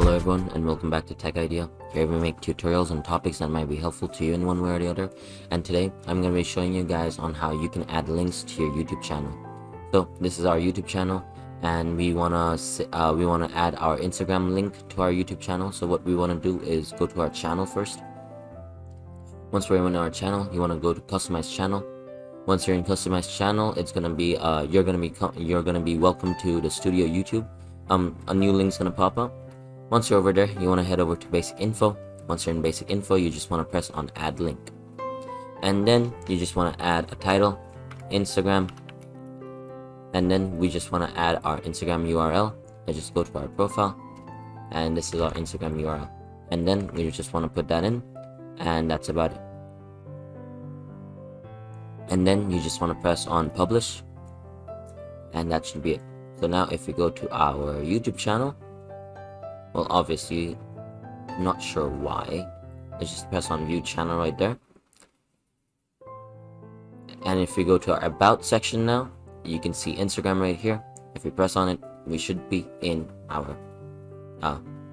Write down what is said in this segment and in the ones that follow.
Hello everyone and welcome back to Tech Idea. Here we make tutorials on topics that might be helpful to you in one way or the other. And today I'm going to be showing you guys on how you can add links to your YouTube channel. So this is our YouTube channel and we want to add our Instagram link to our YouTube channel. So what we want to do is go to our channel first. Once we're in our channel, you want to go to customize channel. Once you're in customize channel, it's going to be you're going to be welcome to the studio YouTube. A new link's going to pop up. Once you're over there, you want to head over to basic info. Once you're in basic info, you just want to press on add link. And then you just want to add a title, Instagram. And then we just want to add our Instagram URL. I just go to our profile. And this is our Instagram URL. And then we just want to put that in. And that's about it. And then you just want to press on publish. And that should be it. So now if we go to our YouTube channel, well, obviously, I'm not sure why. Let's just press on view channel right there. And if we go to our about section now, you can see Instagram right here. If we press on it, we should be in our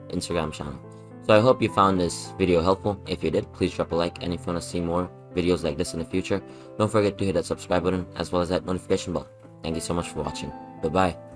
Instagram channel. So I hope you found this video helpful. If you did, please drop a like. And if you want to see more videos like this in the future, don't forget to hit that subscribe button as well as that notification bell. Thank you so much for watching. Bye-bye.